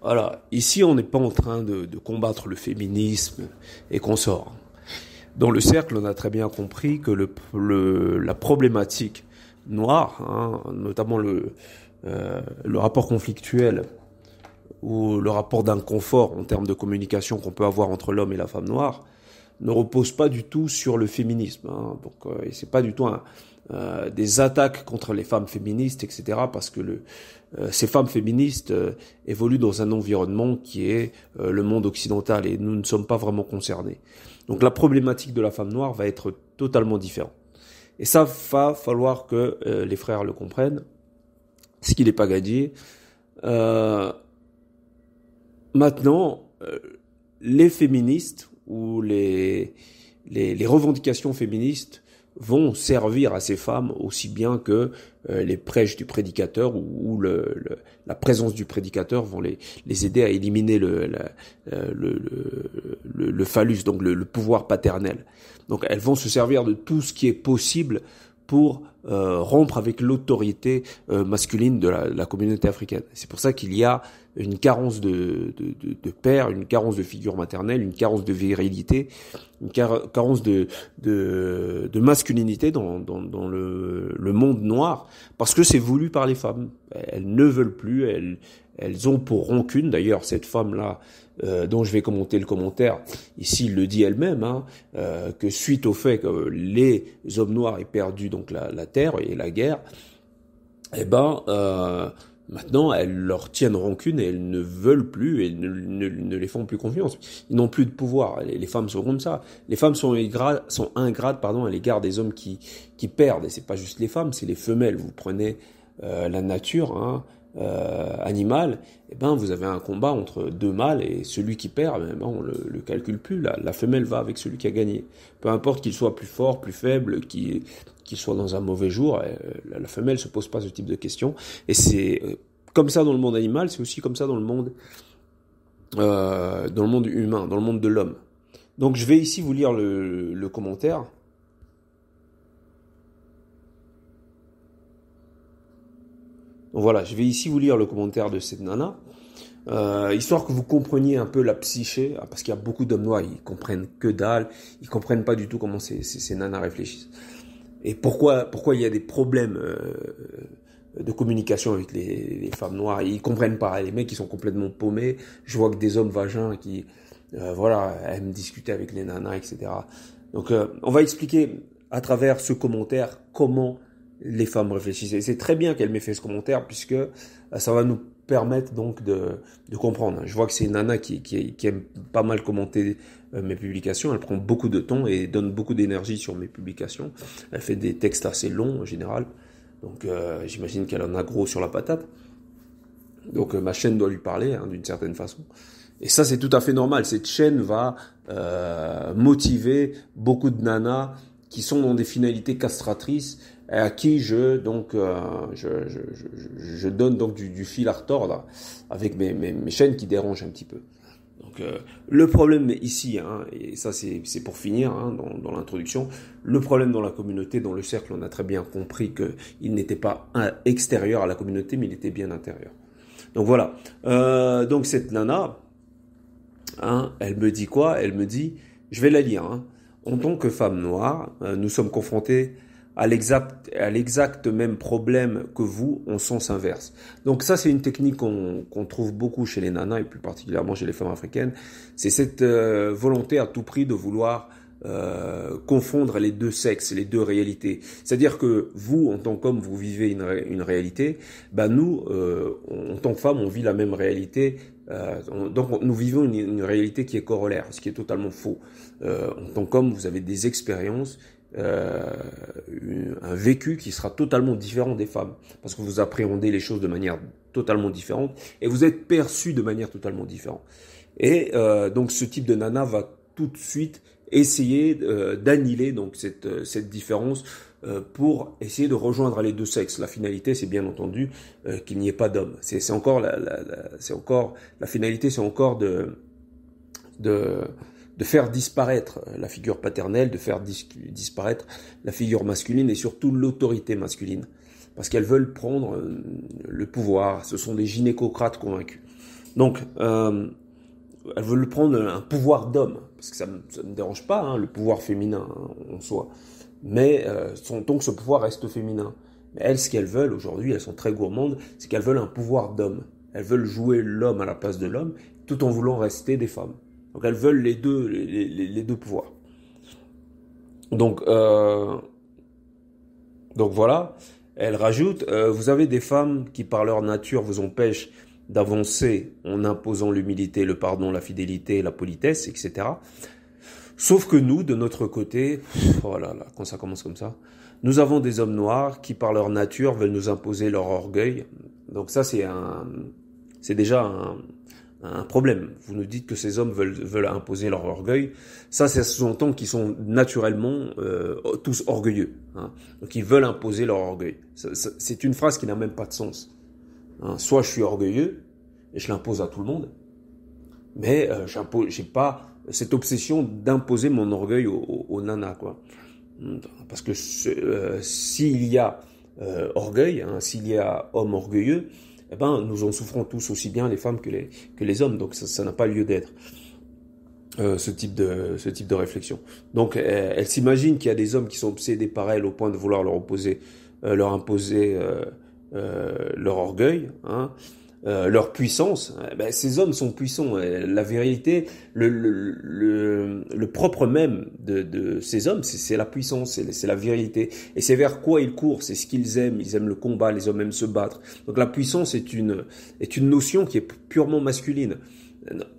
Voilà, ici on n'est pas en train de combattre le féminisme et consorts. Dans le cercle, on a très bien compris que la problématique noire, notamment le rapport conflictuel ou le rapport d'inconfort en termes de communication qu'on peut avoir entre l'homme et la femme noire, ne repose pas du tout sur le féminisme. Donc, et c'est pas du tout des attaques contre les femmes féministes, etc. Parce que ces femmes féministes évoluent dans un environnement qui est le monde occidental et nous ne sommes pas vraiment concernés. Donc la problématique de la femme noire va être totalement différente. Et ça va falloir que les frères le comprennent, ce qui n'est pas gagné. Maintenant, les féministes ou les revendications féministes vont servir à ces femmes aussi bien que les prêches du prédicateur ou la présence du prédicateur vont les aider à éliminer le phallus, donc le pouvoir paternel. Donc elles vont se servir de tout ce qui est possible pour rompre avec l'autorité masculine de la communauté africaine. C'est pour ça qu'il y a une carence de père, une carence de figure maternelle, une carence de virilité, une carence de masculinité dans le monde noir, parce que c'est voulu par les femmes. Elles ne veulent plus, elles ont pour rancune, d'ailleurs cette femme-là, dont je vais commenter le commentaire, ici il le dit elle-même, que suite au fait que les hommes noirs aient perdu donc la terre et la guerre, maintenant elles leur tiennent rancune et elles ne veulent plus et ne les font plus confiance. Ils n'ont plus de pouvoir. Les femmes sont comme ça. Les femmes sont ingrates à l'égard des hommes qui perdent. Et c'est pas juste les femmes, c'est les femelles. Vous prenez la nature, animal, vous avez un combat entre deux mâles et celui qui perd, on le calcule plus. La femelle va avec celui qui a gagné. Peu importe qu'il soit plus fort, plus faible, qu'il soit dans un mauvais jour, la femelle se pose pas ce type de questions. Et c'est comme ça dans le monde animal, c'est aussi comme ça dans le monde humain, dans le monde de l'homme. Donc je vais ici vous lire le commentaire. Donc voilà, je vais ici vous lire le commentaire de cette nana, histoire que vous compreniez un peu la psyché, parce qu'il y a beaucoup d'hommes noirs, ils comprennent que dalle, ils comprennent pas du tout comment ces nanas réfléchissent. Et pourquoi il y a des problèmes de communication avec les femmes noires, ils comprennent pas, les mecs ils sont complètement paumés, je vois que des hommes vagins qui, aiment discuter avec les nanas, etc. Donc on va expliquer à travers ce commentaire comment les femmes réfléchissent. Et c'est très bien qu'elle m'ait fait ce commentaire puisque ça va nous permettre donc de comprendre. Je vois que c'est une nana qui aime pas mal commenter mes publications. Elle prend beaucoup de temps et donne beaucoup d'énergie sur mes publications. Elle fait des textes assez longs en général. Donc j'imagine qu'elle en a gros sur la patate. Donc ma chaîne doit lui parler d'une certaine façon. Et ça, c'est tout à fait normal. Cette chaîne va motiver beaucoup de nanas qui sont dans des finalités castratrices et à qui je donne donc du fil à retordre avec mes chaînes qui dérangent un petit peu. Donc le problème ici, et ça c'est pour finir dans l'introduction, le problème dans la communauté, dans le cercle, on a très bien compris que il n'était pas extérieur à la communauté, mais il était bien intérieur. Donc voilà. Donc cette nana, elle me dit quoi ? Elle me dit, je vais la lire. En tant que femme noire, nous sommes confrontés à l'exact même problème que vous, en sens inverse. Donc ça, c'est une technique qu'on trouve beaucoup chez les nanas, et plus particulièrement chez les femmes africaines. C'est cette volonté à tout prix de vouloir confondre les deux sexes, les deux réalités. C'est-à-dire que vous, en tant qu'homme, vous vivez une réalité. Nous, en tant que femme, on vit la même réalité. Donc nous vivons une réalité qui est corollaire, ce qui est totalement faux. En tant qu'homme, vous avez des expériences, un vécu qui sera totalement différent des femmes, parce que vous appréhendez les choses de manière totalement différente et vous êtes perçu de manière totalement différente. Et donc ce type de nana va tout de suite essayer d'annihiler donc cette différence pour essayer de rejoindre les deux sexes. La finalité, c'est bien entendu qu'il n'y ait pas d'homme. C'est encore la finalité, c'est encore de faire disparaître la figure paternelle, de faire disparaître la figure masculine et surtout l'autorité masculine. parce qu'elles veulent prendre le pouvoir. Ce sont des gynécocrates convaincus. Donc, elles veulent prendre un pouvoir d'homme, parce que ça me dérange pas, hein, le pouvoir féminin en soi. Mais tant que ce pouvoir reste féminin. Mais elles, ce qu'elles veulent aujourd'hui, elles sont très gourmandes, c'est qu'elles veulent un pouvoir d'homme. Elles veulent jouer l'homme à la place de l'homme, tout en voulant rester des femmes. Donc elles veulent les deux pouvoirs. Donc voilà. Elle rajoute, vous avez des femmes qui par leur nature vous empêchent d'avancer en imposant l'humilité, le pardon, la fidélité, la politesse, etc. Sauf que nous, de notre côté, oh là là, quand ça commence comme ça, nous avons des hommes noirs qui par leur nature veulent nous imposer leur orgueil. Donc ça c'est déjà un problème. Vous nous dites que ces hommes veulent imposer leur orgueil. Ça sous-entend qu'ils sont naturellement tous orgueilleux. Hein. Donc ils veulent imposer leur orgueil. C'est une phrase qui n'a même pas de sens. Hein. Soit je suis orgueilleux et je l'impose à tout le monde, mais j'ai pas cette obsession d'imposer mon orgueil aux nanas, quoi. Parce que s'il y a orgueil, hein, s'il y a homme orgueilleux, eh ben, nous en souffrons tous aussi bien les femmes que les hommes. Donc ça n'a pas lieu d'être ce type de réflexion. Donc elle s'imagine qu'il y a des hommes qui sont obsédés par elle au point de vouloir leur imposer leur orgueil, hein, leur puissance. Ben, ces hommes sont puissants. La vérité, le propre même de ces hommes, c'est la puissance, c'est la vérité. Et c'est vers quoi ils courent, c'est ce qu'ils aiment. Ils aiment le combat, les hommes aiment se battre. Donc la puissance est une notion qui est purement masculine.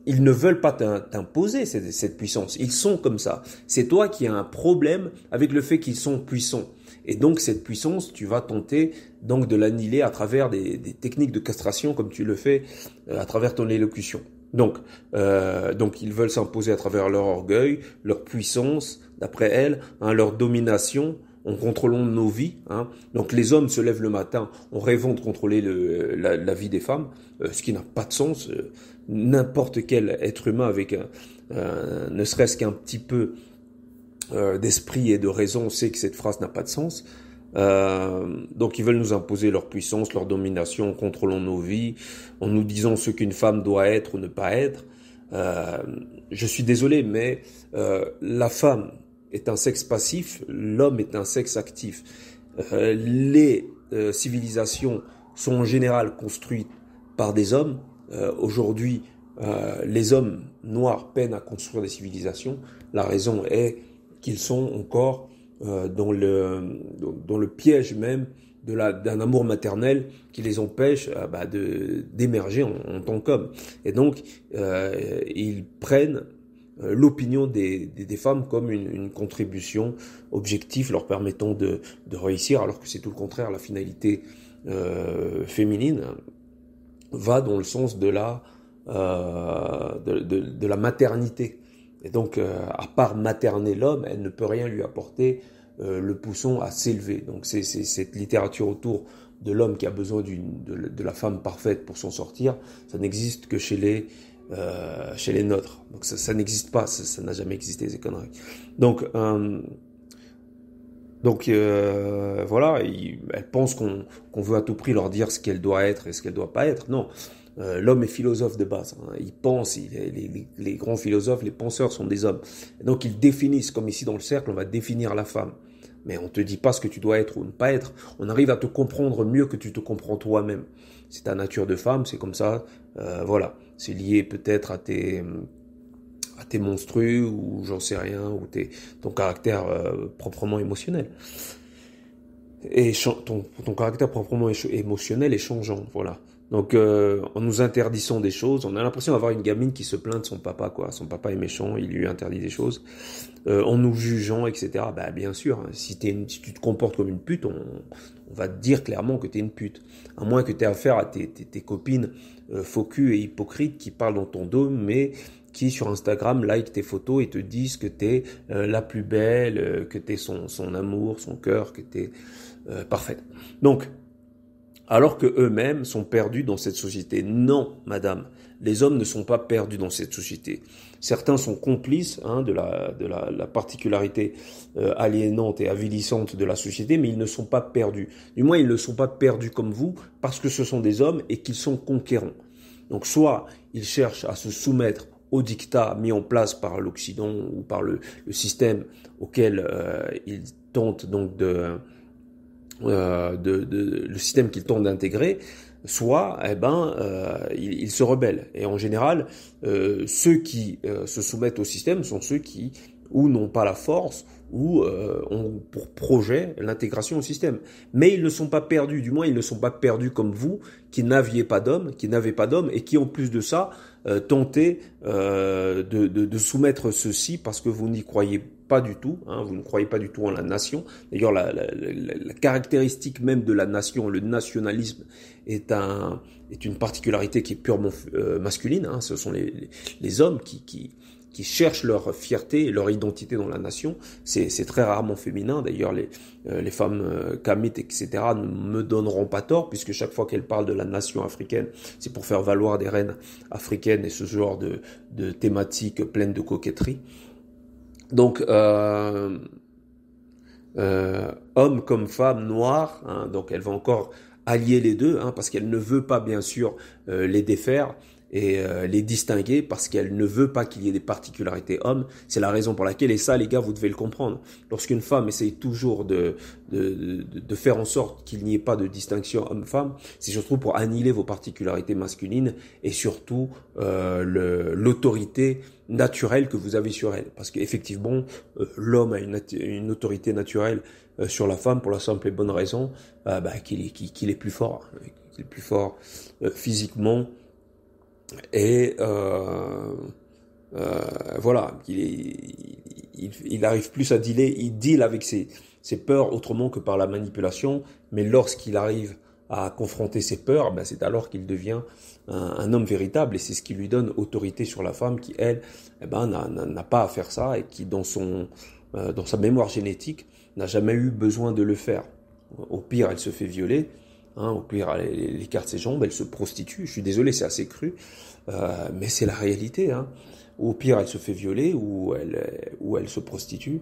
Ils ne veulent pas t'imposer cette puissance. Ils sont comme ça. C'est toi qui as un problème avec le fait qu'ils sont puissants. Et donc cette puissance, tu vas tenter donc de l'annihiler à travers des techniques de castration comme tu le fais à travers ton élocution. Donc ils veulent s'imposer à travers leur orgueil, leur puissance, d'après elles, hein, leur domination en contrôlant nos vies. Hein. Donc les hommes se lèvent le matin en rêvant de contrôler la vie des femmes, ce qui n'a pas de sens. N'importe quel être humain avec ne serait-ce qu'un petit peu d'esprit et de raison sait que cette phrase n'a pas de sens. Donc ils veulent nous imposer leur puissance, leur domination en contrôlant nos vies, en nous disant ce qu'une femme doit être ou ne pas être. Je suis désolé, mais la femme est un sexe passif, l'homme est un sexe actif. Les civilisations sont en général construites par des hommes. Aujourd'hui, les hommes noirs peinent à construire des civilisations. La raison est qu'ils sont encore dans le piège même d'un amour maternel qui les empêche d'émerger en tant qu'hommes. Et donc, ils prennent l'opinion des femmes comme une contribution objective leur permettant de réussir, alors que c'est tout le contraire. La finalité féminine va dans le sens de la maternité. Et donc, à part materner l'homme, elle ne peut rien lui apporter le poussant à s'élever. Donc, c'est cette littérature autour de l'homme qui a besoin de la femme parfaite pour s'en sortir. Ça n'existe que chez les nôtres. Donc, ça n'existe pas. Ça n'a jamais existé, ces conneries. Donc voilà, elle pense qu'on veut à tout prix leur dire ce qu'elle doit être et ce qu'elle doit pas être. Non. L'homme est philosophe de base. Hein. Il pense, les grands philosophes, les penseurs sont des hommes. Et donc ils définissent, comme ici dans le cercle, on va définir la femme. Mais on te dit pas ce que tu dois être ou ne pas être. On arrive à te comprendre mieux que tu te comprends toi-même. C'est ta nature de femme, c'est comme ça. Voilà, c'est lié peut-être à tes monstrues ou j'en sais rien, ou ton caractère proprement émotionnel. Et ton caractère proprement émotionnel est changeant, voilà. Donc, en nous interdisant des choses, on a l'impression d'avoir une gamine qui se plaint de son papa, quoi. Son papa est méchant, il lui interdit des choses. En nous jugeant, etc. Bah, bien sûr, hein, si tu te comportes comme une pute, on va te dire clairement que t'es une pute. À moins que t'aies affaire à tes copines faux cul et hypocrites qui parlent dans ton dos, mais qui sur Instagram like tes photos et te disent que t'es la plus belle, que t'es son amour, son cœur, que t'es parfaite. Donc, alors que eux-mêmes sont perdus dans cette société. Non, madame, les hommes ne sont pas perdus dans cette société. Certains sont complices de la particularité aliénante et avilissante de la société, mais ils ne sont pas perdus. Du moins, ils ne sont pas perdus comme vous, parce que ce sont des hommes et qu'ils sont conquérants. Donc, soit ils cherchent à se soumettre aux dictats mis en place par l'Occident ou par le système auquel ils tentent donc le système qu'ils tentent d'intégrer, soit ils se rebellent. Et en général, ceux qui se soumettent au système sont ceux qui ou n'ont pas la force ou ont pour projet l'intégration au système. Mais ils ne sont pas perdus, du moins ils ne sont pas perdus comme vous, qui n'aviez pas d'hommes, et qui en plus de ça tentez de soumettre ceci parce que vous n'y croyez pas du tout, vous ne croyez pas du tout en la nation. D'ailleurs, la caractéristique même de la nation, le nationalisme, est une particularité qui est purement masculine. Ce sont les hommes qui cherchent leur fierté et leur identité dans la nation. C'est très rarement féminin. D'ailleurs, les femmes kamites, etc., ne me donneront pas tort, puisque chaque fois qu'elles parlent de la nation africaine, c'est pour faire valoir des reines africaines et ce genre de thématiques pleines de coquetterie. Donc, homme comme femme noire, donc elle va encore allier les deux, parce qu'elle ne veut pas bien sûr les défaire et les distinguer, parce qu'elle ne veut pas qu'il y ait des particularités hommes. C'est la raison pour laquelle, et ça les gars vous devez le comprendre, lorsqu'une femme essaye toujours de faire en sorte qu'il n'y ait pas de distinction homme-femme, c'est surtout pour annihiler vos particularités masculines et surtout l'autorité naturelle que vous avez sur elle. Parce qu'effectivement, l'homme a une autorité naturelle sur la femme pour la simple et bonne raison qu'il est plus fort, qu'il est plus fort physiquement et voilà, il arrive plus à dealer, il deal avec ses peurs autrement que par la manipulation, mais lorsqu'il arrive à confronter ses peurs, c'est alors qu'il devient un homme véritable, et c'est ce qui lui donne autorité sur la femme qui, elle, n'a pas à faire ça, et qui, dans sa mémoire génétique, n'a jamais eu besoin de le faire. Au pire, elle se fait violer, au pire, elle écarte ses jambes, elle se prostitue. Je suis désolé, c'est assez cru, mais c'est la réalité. Au pire, elle se fait violer, ou elle se prostitue,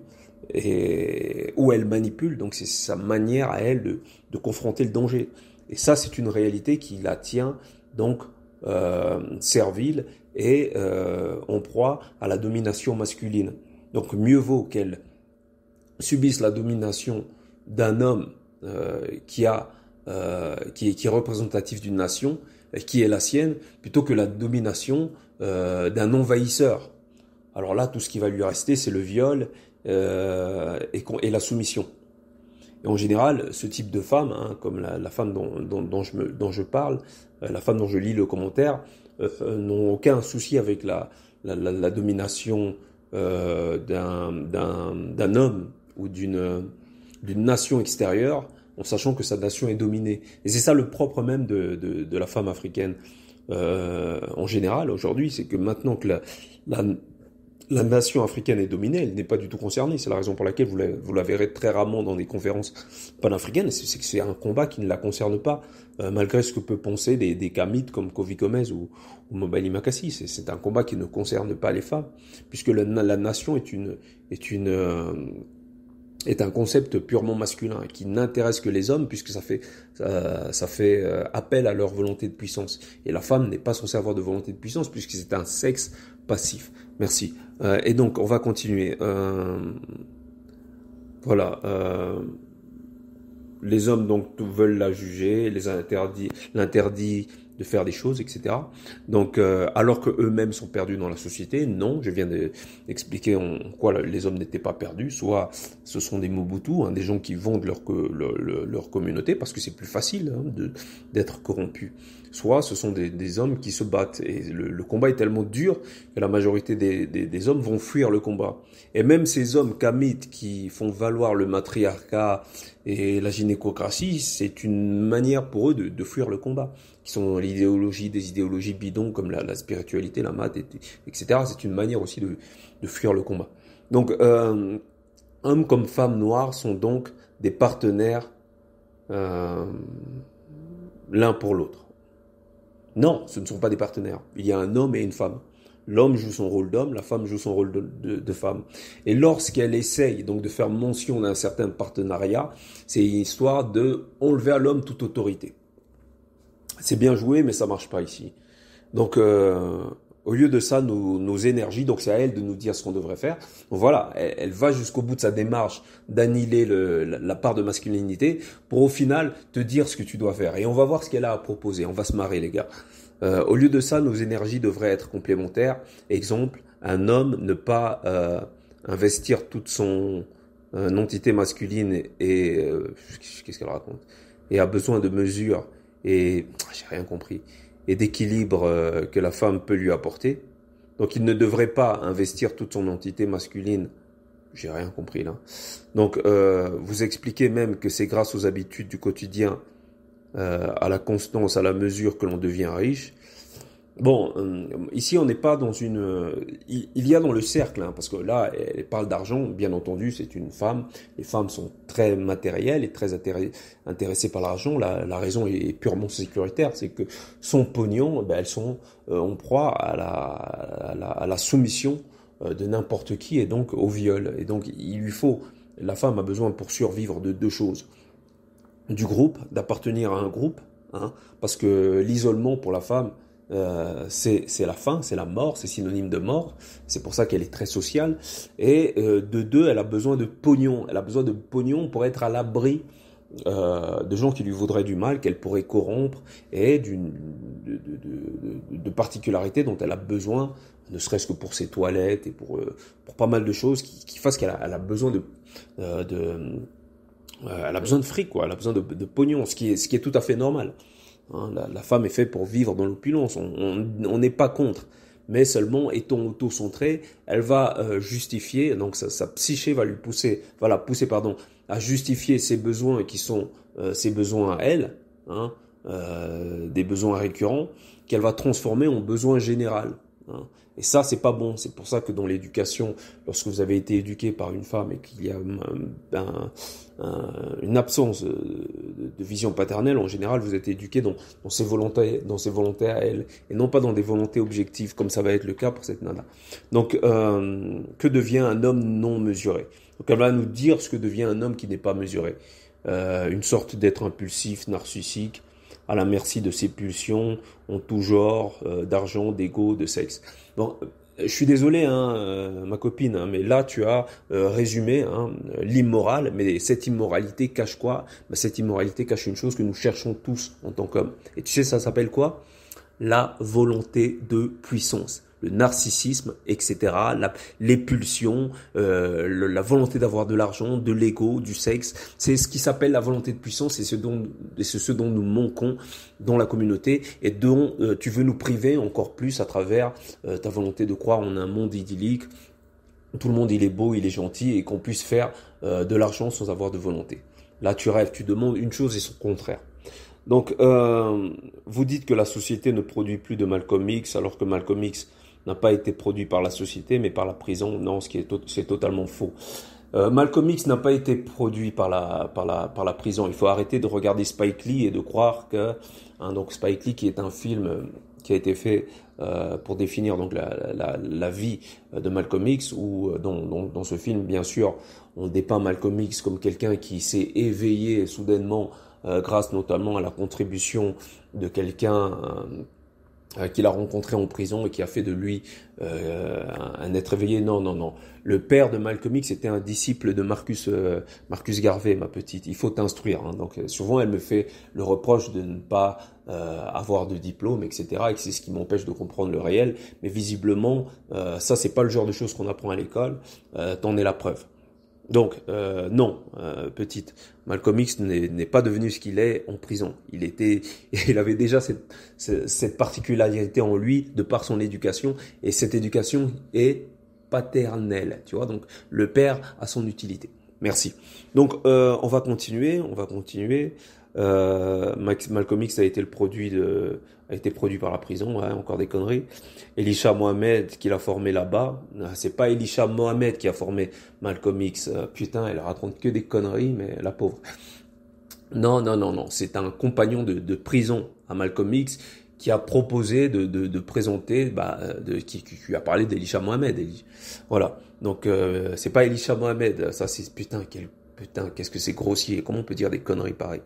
ou elle manipule. Donc c'est sa manière à elle de confronter le danger. Et ça, c'est une réalité qui la tient donc servile et en proie à la domination masculine. Donc mieux vaut qu'elle subisse la domination d'un homme qui est représentatif d'une nation, qui est la sienne, plutôt que la domination d'un envahisseur. Alors là, tout ce qui va lui rester, c'est le viol et la soumission. Et en général, ce type de femme, comme la femme dont je parle, la femme dont je lis le commentaire, n'ont aucun souci avec la domination d'un homme ou d'une nation extérieure, en sachant que sa nation est dominée. Et c'est ça le propre même de la femme africaine en général aujourd'hui, c'est que maintenant que la nation africaine est dominée, elle n'est pas du tout concernée. C'est la raison pour laquelle vous la verrez très rarement dans des conférences panafricaines. C'est que c'est un combat qui ne la concerne pas, malgré ce que peut penser des kamites comme Kofi Gomez ou Mobali Makassi. C'est un combat qui ne concerne pas les femmes, puisque la nation est un concept purement masculin qui n'intéresse que les hommes, puisque ça fait appel à leur volonté de puissance. Et la femme n'est pas censée avoir de volonté de puissance, puisque c'est un sexe passif. Merci. Et donc, on va continuer. Voilà. Les hommes donc veulent la juger, l'interdit de faire des choses, etc. Donc, alors que eux-mêmes sont perdus dans la société, non. Je viens d'expliquer en quoi les hommes n'étaient pas perdus. Soit ce sont des Mobutu, des gens qui vendent leur communauté parce que c'est plus facile d'être corrompu. Soit ce sont des hommes qui se battent. Et le combat est tellement dur que la majorité des hommes vont fuir le combat. Et même ces hommes kamites qui font valoir le matriarcat et la gynécocratie, c'est une manière pour eux de fuir le combat, qui sont dans des idéologies bidons comme la spiritualité, la maths, etc. C'est une manière aussi de fuir le combat. Donc, hommes comme femmes noires sont donc des partenaires l'un pour l'autre. Non, ce ne sont pas des partenaires. Il y a un homme et une femme. L'homme joue son rôle d'homme, la femme joue son rôle de femme. Et lorsqu'elle essaye donc de faire mention d'un certain partenariat, c'est une histoire de enlever à l'homme toute autorité. C'est bien joué, mais ça marche pas ici. Donc, au lieu de ça, nos énergies, donc c'est à elle de nous dire ce qu'on devrait faire. Donc voilà, elle va jusqu'au bout de sa démarche d'annihiler la part de masculinité pour au final te dire ce que tu dois faire. Et on va voir ce qu'elle a à proposer. On va se marrer, les gars. Au lieu de ça, nos énergies devraient être complémentaires. Exemple, un homme ne pas investir toute son entité masculine et qu'est-ce qu'elle raconte, et a besoin de mesures et j'ai rien compris, et d'équilibre que la femme peut lui apporter. Donc il ne devrait pas investir toute son entité masculine. J'ai rien compris là. Donc vous expliquez même que c'est grâce aux habitudes du quotidien, à la constance, à la mesure que l'on devient riche. Bon, ici on n'est pas dans une... il y a dans le cercle, hein, parce que là, elle parle d'argent, bien entendu, c'est une femme. Les femmes sont très matérielles et très intéressées par l'argent. La raison est purement sécuritaire, c'est que son pognon, ben, elles sont en proie à la soumission de n'importe qui et donc au viol. Et donc il lui faut... La femme a besoin pour survivre de deux choses. Du groupe, d'appartenir à un groupe, hein, parce que l'isolement pour la femme, c'est la fin, c'est la mort, c'est synonyme de mort. C'est pour ça qu'elle est très sociale. Et de deux, elle a besoin de pognon. Elle a besoin de pognon pour être à l'abri de gens qui lui voudraient du mal, qu'elle pourrait corrompre, et de particularités dont elle a besoin, ne serait-ce que pour ses toilettes et pour pas mal de choses qui fassent qu'elle a besoin elle a besoin de fric, quoi. Elle a besoin de pognon, ce qui est tout à fait normal. Hein, la femme est faite pour vivre dans l'opulence. On n'est pas contre. Mais seulement, étant auto-centrée, elle va justifier, donc sa psyché va la pousser, à justifier ses besoins qui sont ses besoins à elle, hein, des besoins récurrents, qu'elle va transformer en besoins généraux. Hein. Et ça, c'est pas bon. C'est pour ça que dans l'éducation, lorsque vous avez été éduqué par une femme et qu'il y a une absence de vision paternelle, en général, vous êtes éduqué dans ses volontés à elle, et non pas dans des volontés objectives, comme ça va être le cas pour cette nana. Donc, que devient un homme non mesuré? Donc, elle va nous dire ce que devient un homme qui n'est pas mesuré. Une sorte d'être impulsif, narcissique, à la merci de ses pulsions, en tout genre, d'argent, d'ego, de sexe. Bon, je suis désolé, hein, ma copine, hein, mais là tu as résumé hein, l'immoral, mais cette immoralité cache quoi? Ben, cette immoralité cache une chose que nous cherchons tous en tant qu'hommes. Et tu sais, ça s'appelle quoi? La volonté de puissance. Le narcissisme, etc., les pulsions, la volonté d'avoir de l'argent, de l'ego, du sexe, c'est ce qui s'appelle la volonté de puissance, et c'est ce dont nous manquons dans la communauté et dont tu veux nous priver encore plus à travers ta volonté de croire en un monde idyllique, où tout le monde il est beau, il est gentil et qu'on puisse faire de l'argent sans avoir de volonté. Là tu rêves, tu demandes une chose et son contraire. Donc, vous dites que la société ne produit plus de Malcolm X, alors que Malcolm X n'a pas été produit par la société, mais par la prison. Non, c'est totalement faux. Malcolm X n'a pas été produit par la prison. Il faut arrêter de regarder Spike Lee et de croire que, hein, donc Spike Lee qui est un film qui a été fait pour définir donc la vie de Malcolm X, où dans ce film, bien sûr, on dépeint Malcolm X comme quelqu'un qui s'est éveillé soudainement grâce notamment à la contribution de quelqu'un qu'il a rencontré en prison et qui a fait de lui un être éveillé. Non, non, non. Le père de Malcolm X était un disciple de Marcus Garvey, ma petite. Il faut t'instruire. Hein. Donc souvent, elle me fait le reproche de ne pas avoir de diplôme, etc. Et que c'est ce qui m'empêche de comprendre le réel. Mais visiblement, ça, c'est pas le genre de choses qu'on apprend à l'école. T'en es la preuve. Donc, non, petite. Malcolm X n'est pas devenu ce qu'il est en prison. Il avait déjà cette particularité en lui de par son éducation, et cette éducation est paternelle, tu vois. Donc, le père a son utilité. Merci. Donc, on va continuer. Malcolm X a été produit par la prison, hein, encore des conneries. Elisha Mohamed qui l'a formé là-bas, c'est pas Elisha Mohamed qui a formé Malcolm X. Putain, elle raconte que des conneries, mais la pauvre. Non, non, non, non. C'est un compagnon de prison à Malcolm X qui a proposé de présenter, qui lui a parlé d'Elisha Mohamed. Voilà. Donc c'est pas Elisha Mohamed. Ça c'est putain, qu'est-ce que c'est grossier. Comment on peut dire des conneries pareilles?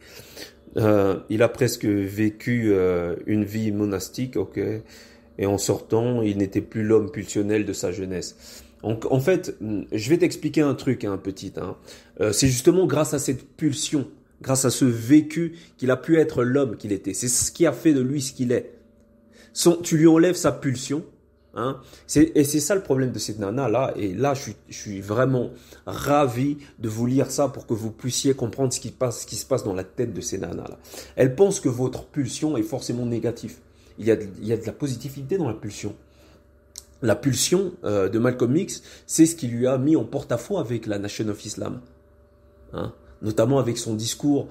Il a presque vécu une vie monastique, ok. Et en sortant, il n'était plus l'homme pulsionnel de sa jeunesse. Donc, en fait, je vais t'expliquer un truc, hein, petit. Hein. C'est justement grâce à cette pulsion, grâce à ce vécu, qu'il a pu être l'homme qu'il était. C'est ce qui a fait de lui ce qu'il est. Tu lui enlèves sa pulsion, hein. Et c'est ça le problème de cette nana là. Et là, je suis vraiment ravi de vous lire ça pour que vous puissiez comprendre ce qui se passe dans la tête de ces nanas là. Elle pense que votre pulsion est forcément négative. Il y a de la positivité dans la pulsion. La pulsion de Malcolm X, c'est ce qui lui a mis en porte-à-faux avec la Nation of Islam, hein, notamment avec son discours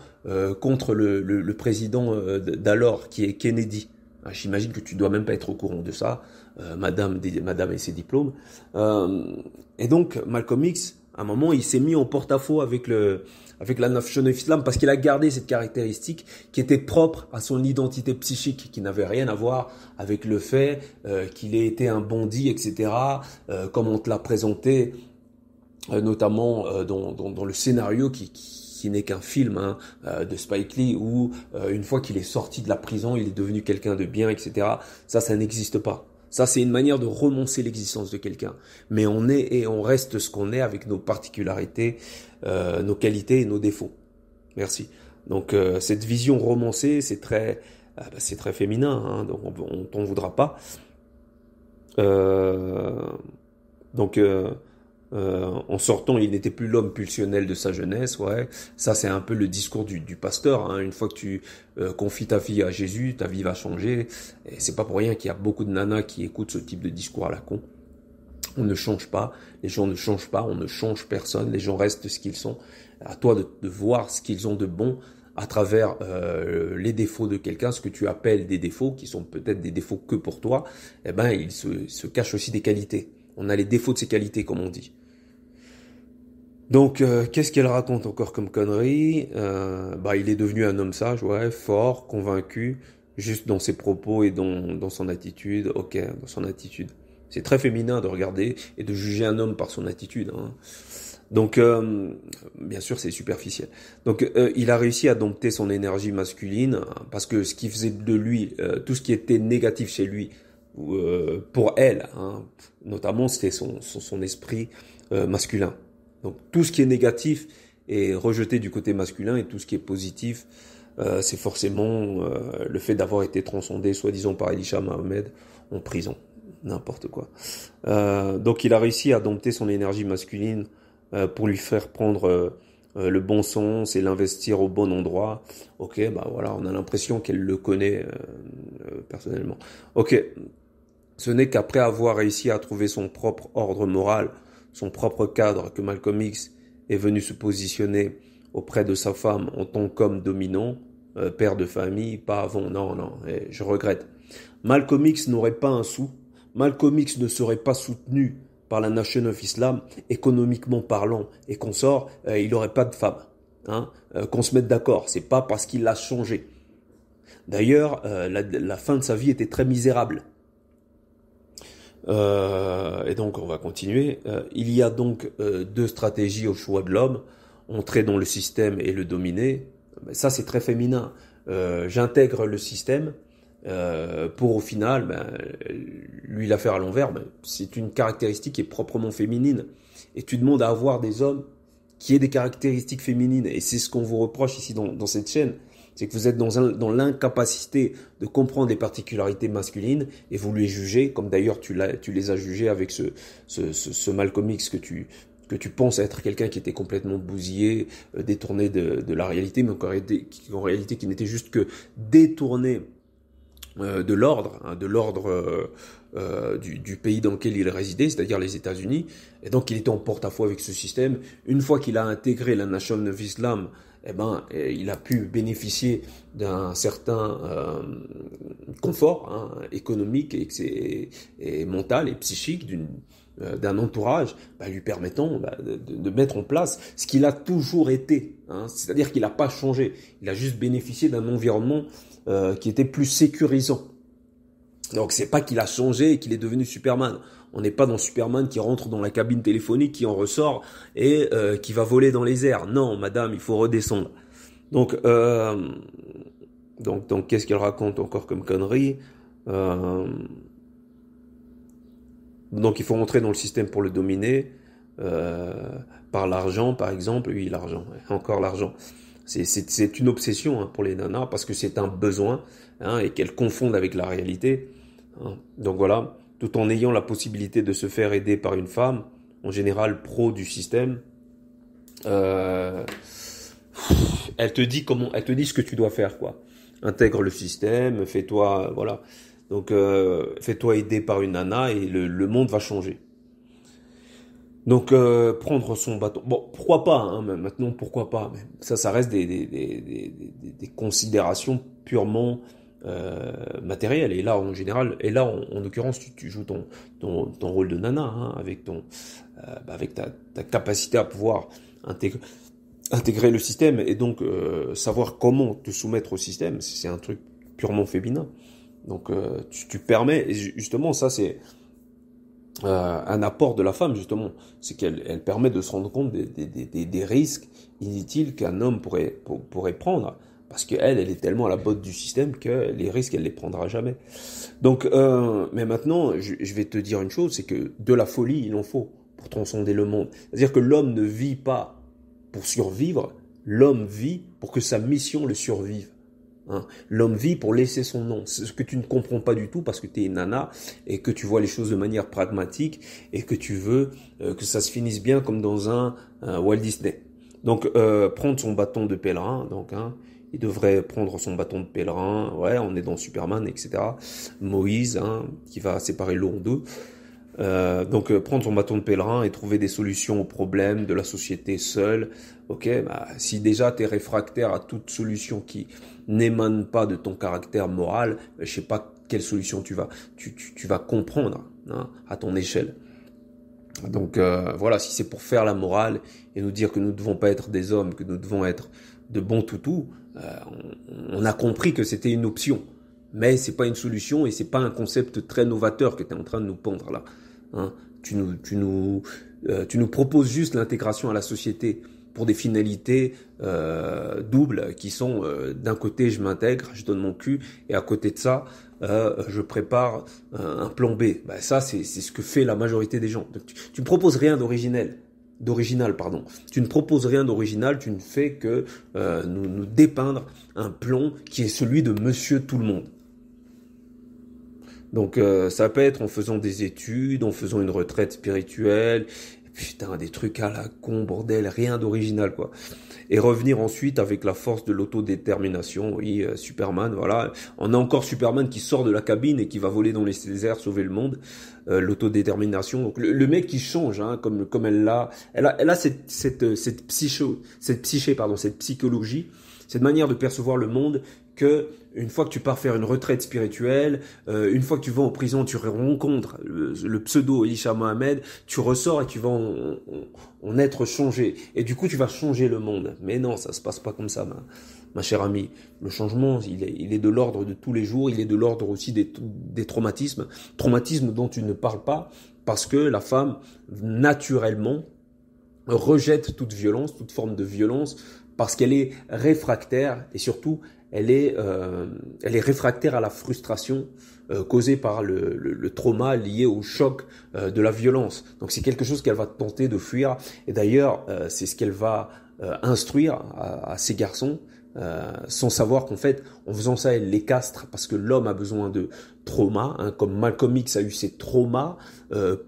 contre le président d'alors, qui est Kennedy. J'imagine que tu dois même pas être au courant de ça, madame et ses diplômes. Et donc, Malcolm X, à un moment, il s'est mis en porte-à-faux avec la Nation of Islam parce qu'il a gardé cette caractéristique qui était propre à son identité psychique, qui n'avait rien à voir avec le fait qu'il ait été un bandit, etc., comme on te l'a présenté, notamment dans le scénario qui n'est qu'un film, hein, de Spike Lee, où une fois qu'il est sorti de la prison, il est devenu quelqu'un de bien, etc. Ça n'existe pas. Ça, c'est une manière de romancer l'existence de quelqu'un. Mais on est et on reste ce qu'on est avec nos particularités, nos qualités et nos défauts. Merci. Donc, cette vision romancée, c'est très féminin, hein, donc on t'en voudra pas. Donc, en sortant, il n'était plus l'homme pulsionnel de sa jeunesse, ouais. Ça, c'est un peu le discours du pasteur, hein. Une fois que tu confies ta fille à Jésus, ta vie va changer. Et c'est pas pour rien qu'il y a beaucoup de nanas qui écoutent ce type de discours à la con. On ne change pas, les gens ne changent pas, on ne change personne, les gens restent ce qu'ils sont. À toi de voir ce qu'ils ont de bon à travers les défauts de quelqu'un, ce que tu appelles des défauts, qui sont peut-être des défauts que pour toi. Eh ben, il se cache aussi des qualités. On a les défauts de ses qualités, comme on dit. Donc, qu'est-ce qu'elle raconte encore comme connerie? Il est devenu un homme sage, ouais, fort, convaincu, juste dans ses propos et dans son attitude. Ok, dans son attitude. C'est très féminin de regarder et de juger un homme par son attitude, hein. Donc, bien sûr, c'est superficiel. Donc, il a réussi à dompter son énergie masculine, parce que ce qui faisait de lui, tout ce qui était négatif chez lui, pour elle, hein, notamment, c'était son esprit masculin. Donc tout ce qui est négatif est rejeté du côté masculin, et tout ce qui est positif, c'est forcément le fait d'avoir été transcendé, soi-disant par Elisha Mohamed, en prison. N'importe quoi. Donc il a réussi à dompter son énergie masculine pour lui faire prendre le bon sens et l'investir au bon endroit. Ok, voilà, on a l'impression qu'elle le connaît personnellement. Ok, ce n'est qu'après avoir réussi à trouver son propre ordre moral, son propre cadre, que Malcolm X est venu se positionner auprès de sa femme en tant qu'homme dominant, père de famille, pas avant, non, je regrette. Malcolm X n'aurait pas un sou, Malcolm X ne serait pas soutenu par la Nation of Islam, économiquement parlant, et qu'on sort, il n'aurait pas de femme, hein, qu'on se mette d'accord, c'est pas parce qu'il a changé. D'ailleurs, la fin de sa vie était très misérable. Et donc on va continuer. Il y a donc deux stratégies au choix de l'homme: entrer dans le système et le dominer. Ça, c'est très féminin. J'intègre le système pour au final lui la faire à l'envers. C'est une caractéristique qui est proprement féminine. Et tu demandes à avoir des hommes qui aient des caractéristiques féminines. Et c'est ce qu'on vous reproche ici dans cette chaîne. C'est que vous êtes dans l'incapacité de comprendre les particularités masculines, et vous les jugez, comme d'ailleurs tu les as jugés avec ce Malcolm X que tu penses être quelqu'un qui était complètement bousillé, détourné de la réalité, mais en réalité qui n'était juste que détourné de l'ordre, hein, du pays dans lequel il résidait, c'est-à-dire les États-Unis. Et donc il était en porte-à-faux avec ce système. Une fois qu'il a intégré la Nation of Islam, il a pu bénéficier d'un certain confort, hein, économique et mental et psychique, d'un entourage, lui permettant de mettre en place ce qu'il a toujours été. Hein. C'est-à-dire qu'il n'a pas changé. Il a juste bénéficié d'un environnement qui était plus sécurisant. Donc c'est pas qu'il a changé et qu'il est devenu Superman. On n'est pas dans Superman qui rentre dans la cabine téléphonique, qui en ressort et qui va voler dans les airs. Non, madame, il faut redescendre. Donc qu'est-ce qu'elle raconte encore comme connerie Donc il faut rentrer dans le système pour le dominer par l'argent, par exemple. Oui, l'argent, encore l'argent. C'est une obsession pour les nanas parce que c'est un besoin et qu'elles confondent avec la réalité. Donc voilà, tout en ayant la possibilité de se faire aider par une femme, en général pro du système, elle te dit ce que tu dois faire, quoi. Intègre le système, fais-toi, voilà. Donc fais-toi aider par une nana et le monde va changer. Donc prendre son bâton, bon pourquoi pas, maintenant pourquoi pas, mais ça reste des considérations purement matériel. Et là, en général, en l'occurrence, tu joues ton rôle de nana, avec avec ta capacité à pouvoir intégrer le système et donc savoir comment te soumettre au système. C'est un truc purement féminin. Donc tu permets, et justement, ça c'est un apport de la femme, justement, c'est qu'elle permet de se rendre compte des risques inutiles qu'un homme pourrait prendre. Parce qu'elle est tellement à la botte du système que les risques, elle les prendra jamais. Donc, mais maintenant, je vais te dire une chose, c'est que de la folie, il en faut pour transcender le monde. C'est-à-dire que l'homme ne vit pas pour survivre, l'homme vit pour que sa mission le survive. L'homme vit pour laisser son nom. C'est ce que tu ne comprends pas du tout parce que tu es une nana et que tu vois les choses de manière pragmatique et que tu veux que ça se finisse bien comme dans un Walt Disney. Donc, prendre son bâton de pèlerin, donc, il devrait prendre son bâton de pèlerin, on est dans Superman, etc. Moïse, qui va séparer l'eau en deux. Donc prendre son bâton de pèlerin et trouver des solutions aux problèmes de la société seule. Ok, si déjà tu es réfractaire à toute solution qui n'émane pas de ton caractère moral, je sais pas quelle solution tu vas comprendre à ton échelle. Donc voilà, si c'est pour faire la morale et nous dire que nous ne devons pas être des hommes, que nous devons être de bons toutous, on a compris que c'était une option, mais c'est pas une solution et c'est pas un concept très novateur que tu es en train de nous pondre là. Tu nous proposes juste l'intégration à la société pour des finalités doubles qui sont d'un côté je m'intègre, je donne mon cul et à côté de ça je prépare un plan B. Ça c'est ce que fait la majorité des gens. Donc, tu ne proposes rien d'original. Tu ne proposes rien d'original, tu ne fais que nous dépeindre un plan qui est celui de Monsieur Tout-le-Monde. Donc ça peut être en faisant des études, en faisant une retraite spirituelle, putain des trucs à la con, bordel, rien d'original quoi. Et revenir ensuite avec la force de l'autodétermination, oui, Superman, voilà. On a encore Superman qui sort de la cabine et qui va voler dans les airs, sauver le monde. L'autodétermination, donc le mec qui change, comme elle a cette psychologie, cette manière de percevoir le monde que une fois que tu pars faire une retraite spirituelle, une fois que tu vas en prison, tu rencontres le pseudo Elisha Mohamed, tu ressors et tu vas en être changé. Et du coup, tu vas changer le monde. Mais non, ça se passe pas comme ça, ma chère amie. Le changement, il est de l'ordre de tous les jours, il est de l'ordre aussi des traumatismes. Traumatismes dont tu ne parles pas parce que la femme, naturellement, rejette toute violence, toute forme de violence, parce qu'elle est réfractaire et surtout, elle est réfractaire à la frustration causée par le trauma lié au choc de la violence. Donc c'est quelque chose qu'elle va tenter de fuir. Et d'ailleurs, c'est ce qu'elle va instruire à ces garçons, sans savoir qu'en fait, en faisant ça, elle les castre parce que l'homme a besoin de trauma, comme Malcolm X a eu ses traumas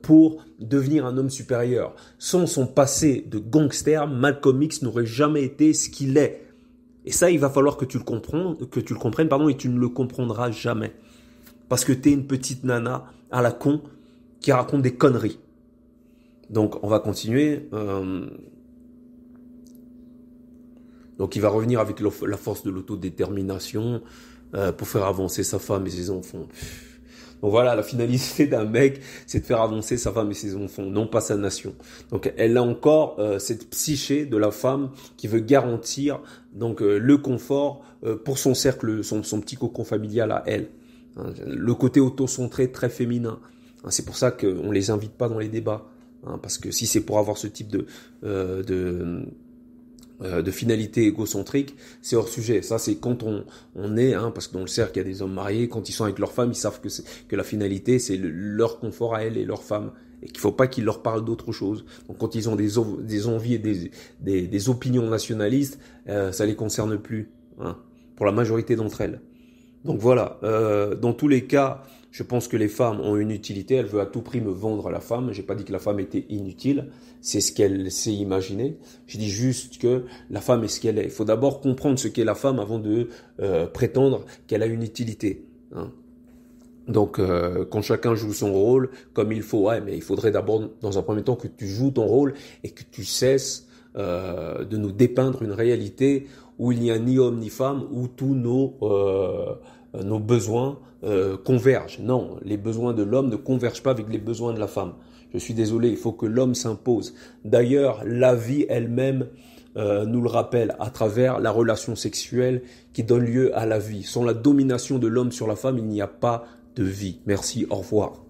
pour devenir un homme supérieur. Sans son passé de gangster, Malcolm X n'aurait jamais été ce qu'il est. Et ça, il va falloir que tu le comprennes, et tu ne le comprendras jamais. Parce que t'es une petite nana à la con qui raconte des conneries. Donc, on va continuer. Donc, il va revenir avec la force de l'autodétermination pour faire avancer sa femme et ses enfants. Donc voilà, la finalité d'un mec, c'est de faire avancer sa femme et ses enfants, non pas sa nation. Donc elle a encore cette psyché de la femme qui veut garantir donc le confort pour son cercle, son petit cocon familial à elle. Hein, le côté auto-centré très féminin. Hein, c'est pour ça qu'on les invite pas dans les débats. Hein, parce que si c'est pour avoir ce type de finalité égocentrique, c'est hors sujet. Ça, c'est quand on est, hein, parce que dans le cercle, il y a des hommes mariés, quand ils sont avec leur femme, ils savent que la finalité, c'est leur confort à elles et leur femme, et qu'il faut pas qu'ils leur parlent d'autre chose. Donc, quand ils ont des envies et des opinions nationalistes, ça les concerne plus, hein, pour la majorité d'entre elles. Donc voilà, dans tous les cas, je pense que les femmes ont une utilité. Elle veut à tout prix me vendre la femme. J'ai pas dit que la femme était inutile. C'est ce qu'elle s'est imaginé. Je dis juste que la femme est ce qu'elle est. Il faut d'abord comprendre ce qu'est la femme avant de prétendre qu'elle a une utilité. Hein. Donc, quand chacun joue son rôle comme il faut, ouais, mais il faudrait d'abord, dans un premier temps, que tu joues ton rôle et que tu cesses de nous dépeindre une réalité où il n'y a ni homme ni femme, où tous nos besoins convergent. Non, les besoins de l'homme ne convergent pas avec les besoins de la femme. Je suis désolé, il faut que l'homme s'impose. D'ailleurs, la vie elle-même nous le rappelle à travers la relation sexuelle qui donne lieu à la vie. Sans la domination de l'homme sur la femme, il n'y a pas de vie. Merci, au revoir.